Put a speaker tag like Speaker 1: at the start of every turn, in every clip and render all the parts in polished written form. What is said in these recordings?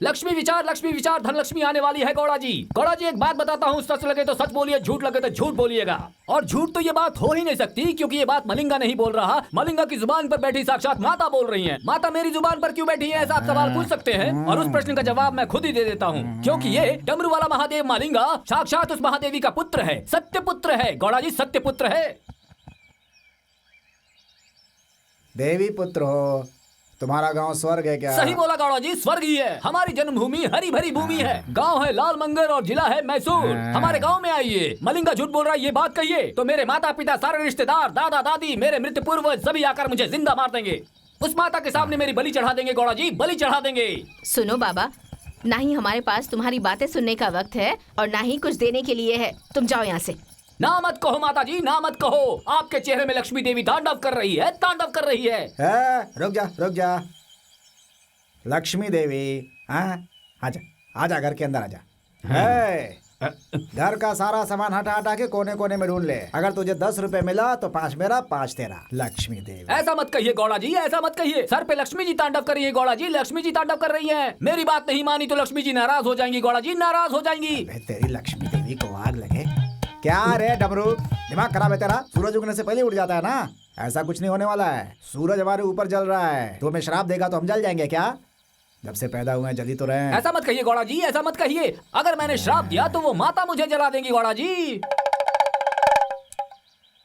Speaker 1: लक्ष्मी विचार धन लक्ष्मी आने वाली है गौड़ा जी। गौड़ा जी एक बात बताता हूँ, सच लगे तो सच बोलिए, झूठ लगे तो झूठ बोलिएगा। और झूठ तो ये बात हो ही नहीं सकती, क्योंकि ये बात मलिंगा नहीं बोल रहा, मलिंगा की जुबान पर बैठी साक्षात माता बोल रही हैं। माता मेरी जुबान पर क्यों बैठी है, ऐसा आप सवाल पूछ सकते हैं, और उस प्रश्न का जवाब मैं खुद ही दे देता हूँ। क्योंकि ये डमरू वाला महादेव मलिंगा साक्षात उस महादेवी का पुत्र है, सत्य पुत्र है गौड़ा जी, सत्य पुत्र है।
Speaker 2: देवी पुत्र हो, तुम्हारा गांव स्वर्ग है क्या?
Speaker 1: सही बोला गौड़ा जी, स्वर्ग ही है। हमारी जन्मभूमि हरी भरी भूमि है। गांव है लाल मंगर और जिला है मैसूर। हमारे गांव में आइए। मलिंगा झूठ बोल रहा है ये बात कहिए तो मेरे माता पिता, सारे रिश्तेदार, दादा दादी, मेरे मृत पूर्वज सभी आकर मुझे जिंदा मार देंगे। उस माता के सामने मेरी बलि चढ़ा देंगे गौड़ा जी, बलि चढ़ा देंगे।
Speaker 3: सुनो बाबा, ना ही हमारे पास तुम्हारी बातें सुनने का वक्त है और ना ही कुछ देने के लिए है। तुम जाओ यहाँ से।
Speaker 1: ना मत कहो माता जी, ना मत कहो। आपके चेहरे में लक्ष्मी देवी तांडव कर रही है, तांडव कर रही है।
Speaker 2: रुक जा। लक्ष्मी देवी, आजा आजा, घर के अंदर आजा। घर का सारा सामान हटा हटा के कोने कोने में ढूंढ ले। अगर तुझे 10 रुपए मिला तो 5 मेरा 5 तेरा। लक्ष्मी देवी,
Speaker 1: ऐसा मत कहिए गौड़ा जी, ऐसा मत कहिए। सर पे लक्ष्मी जी तांडव कर रही है गौड़ा जी, लक्ष्मी जी तांडव कर रही हैं। मेरी बात नहीं मानी तो लक्ष्मी जी नाराज हो जाएंगी गौड़ा जी, नाराज हो जाएंगी।
Speaker 2: तेरी लक्ष्मी देवी को आग लगे क्या रे डमरू, दिमाग खराब है तेरा? सूरज उगने से पहले उठ जाता है ना। ऐसा कुछ नहीं होने वाला है। सूरज हमारे ऊपर जल रहा है, तो हमें श्राप देगा तो हम जल जाएंगे क्या? जब से पैदा हुए हैं जल ही तो रहे हैं।
Speaker 1: ऐसा मत कहिए गौड़ा जी, ऐसा मत कहिए। अगर मैंने श्राप दिया तो वो माता मुझे जला देंगी गौड़ा जी।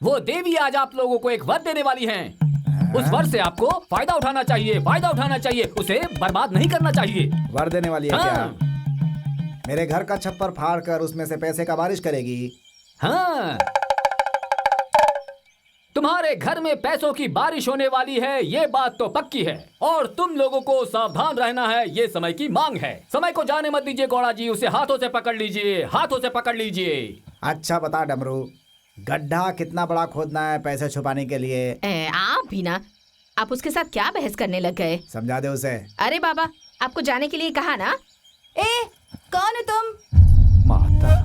Speaker 1: वो देवी आज आप लोगों को एक वर देने वाली हैं। उस वर से आपको फायदा उठाना चाहिए, फायदा उठाना चाहिए, उसे बर्बाद नहीं करना चाहिए।
Speaker 2: वर देने वाली है
Speaker 1: हाँ।
Speaker 2: क्या? मेरे घर का छप्पर फाड़ कर उसमें से पैसे का बारिश करेगी?
Speaker 1: हाँ, तुम्हारे घर में पैसों की बारिश होने वाली है, ये बात तो पक्की है। और तुम लोगों को सावधान रहना है, ये समय की मांग है। समय को जाने मत दीजिए गौड़ा जी, उसे हाथों से पकड़ लीजिए, हाथों से पकड़ लीजिए।
Speaker 2: अच्छा बता डमरू, गड्ढा कितना बड़ा खोदना है पैसे छुपाने के लिए?
Speaker 3: आप भी ना, आप उसके साथ क्या बहस करने लग गए?
Speaker 2: समझा दे उसे।
Speaker 3: अरे बाबा, आपको जाने के लिए कहा ना।
Speaker 4: कौन हो तुम?
Speaker 2: माता,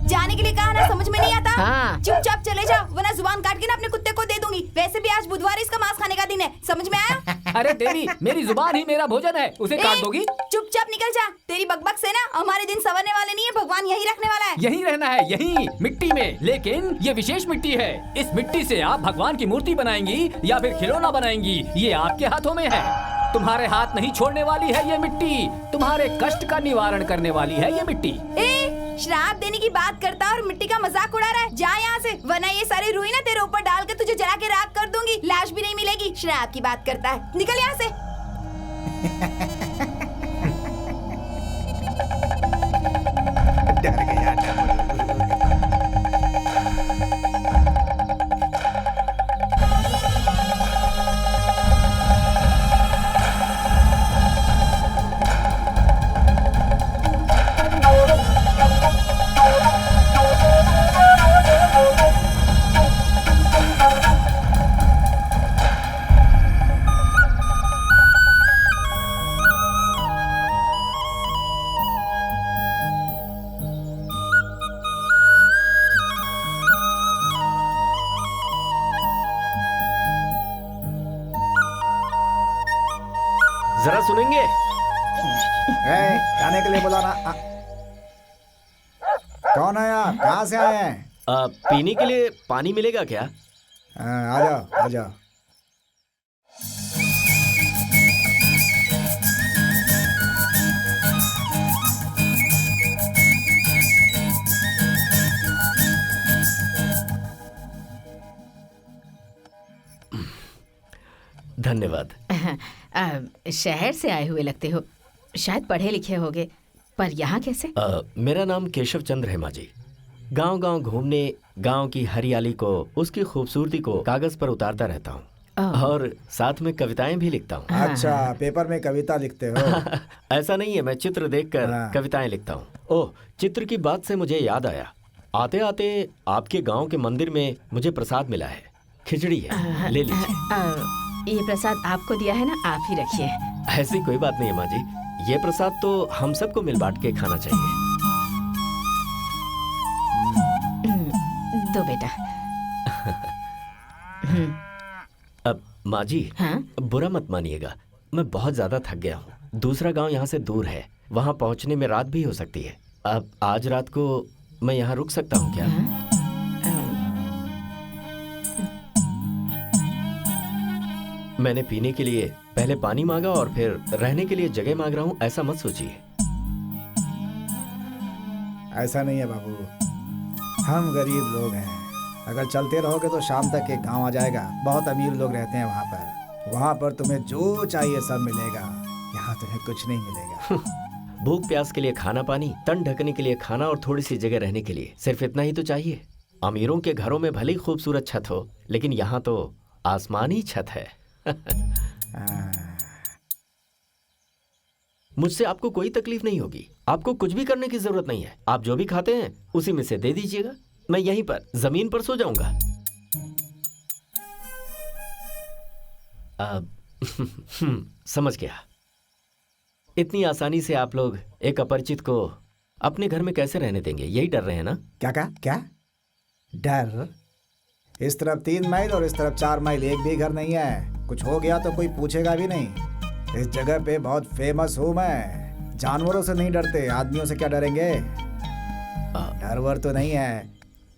Speaker 4: जाने के लिए कहा ना, समझ में नहीं आता?
Speaker 3: हाँ।
Speaker 4: चुपचाप चले जाओ, वरना जुबान काट के ना अपने कुत्ते को दे दूंगी। वैसे भी आज बुधवार है, इसका मांस खाने का दिन है। समझ में आया?
Speaker 1: अरे देवी, मेरी जुबान ही मेरा भोजन है, उसे काट दोगी?
Speaker 4: चुपचाप निकल जा। तेरी बकबक से ना हमारे दिन संवरने वाले नहीं है। भगवान यही रखने वाला है।
Speaker 1: यहीं रहना है, यहीं मिट्टी में। लेकिन ये विशेष मिट्टी है। इस मिट्टी से आप भगवान की मूर्ति बनाएंगी या फिर खिलौना बनाएंगी, ये आपके हाथों में है। तुम्हारे हाथ नहीं छोड़ने वाली है ये मिट्टी, तुम्हारे कष्ट का निवारण करने वाली है ये मिट्टी।
Speaker 4: श्राप देने की बात करता है और मिट्टी का मजाक उड़ा रहा है। जा यहाँ से, वरना ये सारी रुई ना तेरे ऊपर डाल के तुझे जला के राख कर दूंगी। लाश भी नहीं मिलेगी। श्राप की बात करता है, निकल यहाँ से।
Speaker 2: डर गया डमरू।
Speaker 5: जरा सुनेंगे?
Speaker 2: खाने के लिए बुलाना। कौन है आप? कहाँ से आए हैं?
Speaker 5: पीने के लिए पानी मिलेगा क्या?
Speaker 2: आ जाओ आ जाओ।
Speaker 5: धन्यवाद।
Speaker 3: शहर से आए हुए लगते हो, शायद पढ़े लिखे होगे, पर यहाँ कैसे?
Speaker 5: मेरा नाम केशव चंद्र है माँ जी। गांव-गांव घूमने, गांव की हरियाली को, उसकी खूबसूरती को कागज पर उतारता रहता हूँ और साथ में कविताएं भी लिखता हूँ।
Speaker 2: अच्छा, पेपर में कविता लिखते हो?
Speaker 5: ऐसा नहीं है, मैं चित्र देखकर कविताएं लिखता हूँ। ओह, चित्र की बात से मुझे याद आया, आते आते आपके गाँव के मंदिर में मुझे प्रसाद मिला है, खिचड़ी है, ले लीजिए।
Speaker 3: ये प्रसाद आपको दिया है ना, आप ही रखिए।
Speaker 5: ऐसी कोई बात नहीं है माँ जी, ये प्रसाद तो हम सबको मिल बांट के खाना चाहिए।
Speaker 3: दो बेटा।
Speaker 5: अब माँ जी,
Speaker 3: हाँ?
Speaker 5: बुरा मत मानिएगा, मैं बहुत ज्यादा थक गया हूँ। दूसरा गांव यहाँ से दूर है, वहाँ पहुँचने में रात भी हो सकती है। अब आज रात को मैं यहाँ रुक सकता हूँ क्या? मैंने पीने के लिए पहले पानी मांगा और फिर रहने के लिए जगह मांग रहा हूँ, ऐसा मत सोचिए।
Speaker 2: ऐसा नहीं है बाबू, हम गरीब लोग हैं। अगर चलते रहोगे तो शाम तक एक गांव आ जाएगा। बहुत अमीर लोग रहते हैं वहाँ पर। वहाँ पर तुम्हें जो चाहिए सब मिलेगा। यहाँ तुम्हें कुछ नहीं मिलेगा।
Speaker 5: भूख प्यास के लिए खाना पानी, तन ढकने के लिए खाना और थोड़ी सी जगह रहने के लिए, सिर्फ इतना ही तो चाहिए। अमीरों के घरों में भले ही खूबसूरत छत हो, लेकिन यहाँ तो आसमानी छत है। मुझसे आपको कोई तकलीफ नहीं होगी। आपको कुछ भी करने की जरूरत नहीं है। आप जो भी खाते हैं उसी में से दे दीजिएगा। मैं यहीं पर जमीन पर सो जाऊंगा। समझ गया। इतनी आसानी से आप लोग एक अपरिचित को अपने घर में कैसे रहने देंगे? यही डर रहे हैं ना?
Speaker 2: क्या डर? इस तरफ 3 मील और इस तरफ 4 मील, एक भी घर नहीं है। कुछ हो गया तो कोई पूछेगा भी नहीं। इस जगह पे बहुत फेमस हूँ मैं। जानवरों से नहीं डरते, आदमियों से क्या डरेंगे? डर वर तो नहीं है,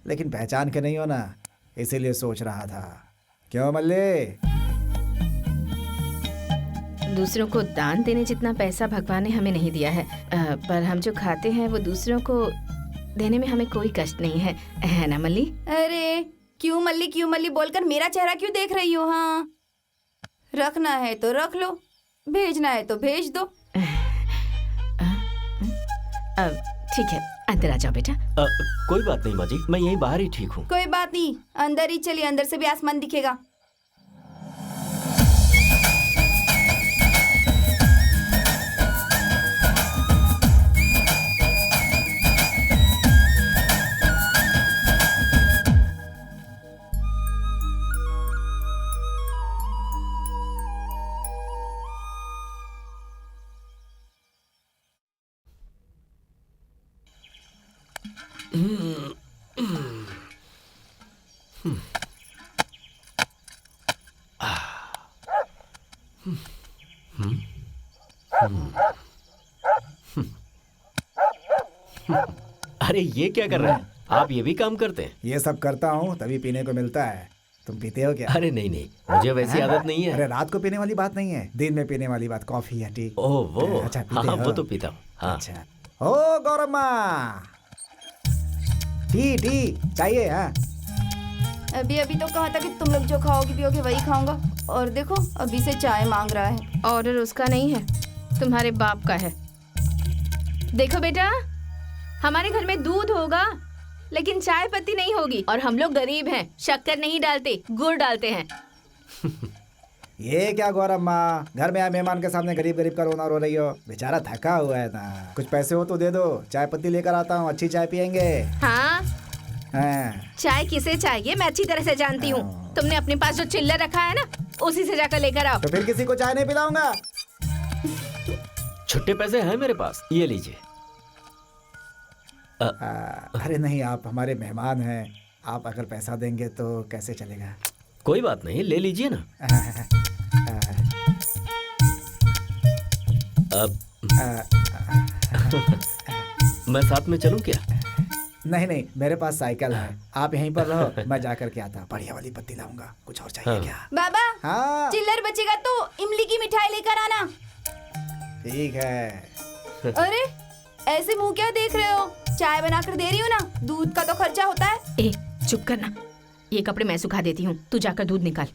Speaker 2: लेकिन पहचान के नहीं हो ना, इसीलिए सोच रहा था। क्यों मल्ले?
Speaker 3: दूसरों को दान देने जितना पैसा भगवान ने हमें नहीं दिया है, पर हम जो खाते हैं वो दूसरों को देने में हमें कोई कष्ट नहीं है ना मल्ली?
Speaker 4: अरे क्यों मल्ली बोलकर मेरा चेहरा क्यों देख रही हो? हाँ, रखना है तो रख लो, भेजना है तो भेज दो।
Speaker 3: ठीक है, अंदर आ जाओ बेटा।
Speaker 5: कोई बात नहीं माँ जी, मैं यहीं बाहर ही ठीक हूँ।
Speaker 4: कोई बात नहीं, अंदर ही चलिए, अंदर से भी आसमान दिखेगा।
Speaker 5: अरे ये क्या कर रहे हैं आप? ये भी काम करते हैं?
Speaker 2: ये सब करता हूँ तभी पीने को मिलता है। तुम पीते हो क्या?
Speaker 5: अरे नहीं, मुझे वैसी आदत नहीं है।
Speaker 2: अरे रात को पीने वाली बात नहीं है, दिन में पीने वाली बात। कॉफी या टी?
Speaker 5: ओह वो,
Speaker 2: अच्छा, पीते
Speaker 5: हाँ
Speaker 2: हो?
Speaker 5: वो तो पीता हूँ। हाँ।
Speaker 2: अच्छा। ओ गौरम्मा, टी चाहिए? हाँ,
Speaker 4: अभी तो कहा था कि तुम लोग जो खाओगे पियोगे वही खाऊंगा, और देखो अभी से चाय मांग रहा है।
Speaker 3: ऑर्डर उसका नहीं है, तुम्हारे बाप का है। देखो बेटा, हमारे घर में दूध होगा लेकिन चाय पत्ती नहीं होगी, और हम लोग गरीब हैं, शक्कर नहीं डालते, गुड़ डालते हैं।
Speaker 2: ये क्या गौरम्मा, घर में आए मेहमान के सामने गरीब का रोना रो रही हो? बेचारा थका हुआ है ना। कुछ पैसे हो तो दे दो, चाय पत्ती लेकर आता हूँ, अच्छी चाय पियेंगे।
Speaker 3: हाँ,
Speaker 2: हाँ।
Speaker 3: चाय किसे चाहिए मैं अच्छी तरह से जानती हूँ। तुमने अपने पास जो चिल्लर रखा है ना, उसी से जाकर लेकर आओ।
Speaker 2: तो फिर किसी को चाय नहीं पिलाऊंगा।
Speaker 5: छुट्टे पैसे हैं मेरे पास, ये लीजिए।
Speaker 2: अरे नहीं, आप हमारे मेहमान हैं, आप अगर पैसा देंगे तो कैसे चलेगा?
Speaker 5: कोई बात नहीं, ले लीजिए ना। अब मैं साथ में चलूं क्या?
Speaker 2: नहीं, मेरे पास साइकिल है, आप यहीं पर रहो, मैं जाकर के आता। बढ़िया वाली पत्ती लाऊंगा। कुछ और चाहिए
Speaker 5: हाँ।
Speaker 2: क्या?
Speaker 4: बाबा,
Speaker 2: हाँ
Speaker 4: चिल्लर बचेगा तो इमली की मिठाई लेकर आना।
Speaker 2: ठीक है।
Speaker 4: अरे ऐसे मुंह क्या देख रहे हो? चाय बनाकर दे रही हो ना, दूध का तो खर्चा होता है।
Speaker 3: ए, चुप करना। ये कपड़े मैं सुखा देती हूँ, तू जाकर दूध निकाल।